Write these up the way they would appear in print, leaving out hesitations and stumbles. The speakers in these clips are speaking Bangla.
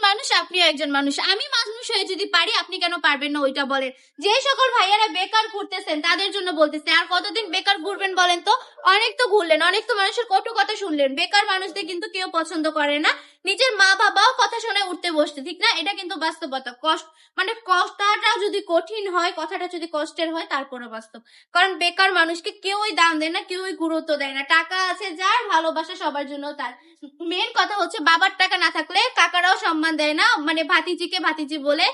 মানুষ, আপনিও একজন মানুষ। আমি মানুষ হয়ে যদি পারি, আপনি কেন পারবেন না ওইটা বলেন। যে সকল ভাইয়ারা বেকার ঘুরতেছেন তাদের জন্য বলতেছে, আর কতদিন বেকার ঘুরবেন বলেন তো? অনেক তো ঘুরলেন, অনেক তো মানুষের কটু কথা শুনলেন। বেকার মানুষদের কিন্তু কেউ পছন্দ করে না। নিজের মা বাবাও কথা শুনে উঠতে বসতে, ঠিক না? এটা কিন্তু বাস্তবতা। কষ্ট মানে কথাটা যদি কঠিন হয়, কথাটা যদি কষ্টের হয়, তারপরে বাস্তব। কারণ বেকার মানুষকে কেউই দাম দেয় না, কেউই গুরুত্ব দেয় না। টাকা আছে যার, ভালোবাসা সবার জন্য তার। মেন কথা হচ্ছে বাবার টাকা না থাকলে কাকারাও সম্মান দেয় না, মানে ভাতিজিকে ভাতিজি বলে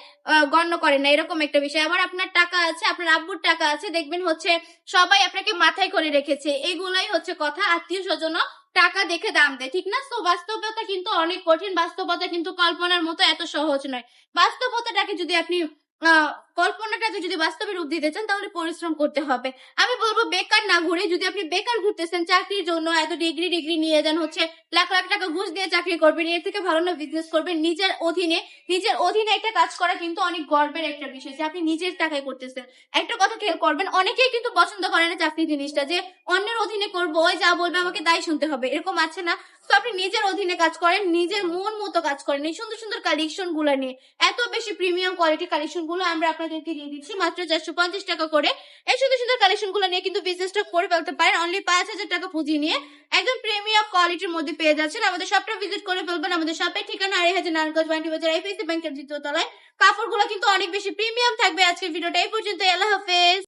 গণ্য করে না, এরকম একটা বিষয়। আবার আপনার টাকা আছে, আপনার আব্বুর টাকা আছে, দেখবেন হচ্ছে সবাই আপনাকে মাথায় করে রেখেছে। এগুলাই হচ্ছে কথা। আত্মীয় স্বজনও টাকা দেখে দাম দেয়, ঠিক না? তো বাস্তবতা কিন্তু অনেক কঠিন, বাস্তবতা কিন্তু কল্পনার মতো এত সহজ নয়। বাস্তবতাটাকে যদি আপনি আহ কল্পনাটাকে যদি বাস্তবে রূপ দিতে চান, তাহলে পরিশ্রম করতে হবে। আমি বলবো বেকার না ঘুরে, যদি আপনি বেকার ঘুরতেছেন চাকরির জন্য, এত ডিগ্রি নিয়ে যান, হচ্ছে লাখ লাখ টাকা ঘুষ দিয়ে চাকরি করবেন, এর থেকে ভালো না বিজনেস করবেন নিজের অধীনে। নিজের অধীনে একটা কাজ করা কিন্তু অনেক গর্বের একটা বিষয়, যে আপনি নিজের টাকায় করতেছেন। একটা কথা খেয়াল করবেন, অনেকেই কিন্তু পছন্দ করে না চাকরি জিনিসটা, যে অন্যের অধীনে করবো, ওই যা বলবে আমাকে তাই শুনতে হবে, এরকম আছে না? তো আপনি নিজের অধীনে কাজ করেন, নিজের মন মতো কাজ করেন, এই সুন্দর সুন্দর কালেকশন গুলো নিয়ে। এত বেশি প্রিমিয়াম কোয়ালিটি কালেকশন গুলো আমরা আপনাদেরকে দিয়ে দিচ্ছি মাত্র 450 টাকা করে। এই সুন্দর সুন্দর কালেকশন গুলো নিয়ে কিন্তু বিজনেসটা করে ফেলতে পারেন অনলি 5,000 টাকা পুঁজি নিয়ে। একদম প্রিমিয়াম কোয়ালিটির মধ্যে পেয়ে যাচ্ছেন। আমাদের শপটা ভিজিট করে ফেলবেন। আমাদের শপের ঠিকানা 2,500 নারায়ণগঞ্জ বান্টি বাজার, আইপিসি ব্যাংকের দ্বিতীয় তলায়। কাপড়গুলো কিন্তু অনেক বেশি প্রিমিয়াম থাকবে। আজকের ভিডিওটা এই পর্যন্ত। আল্লাহ হাফেজ।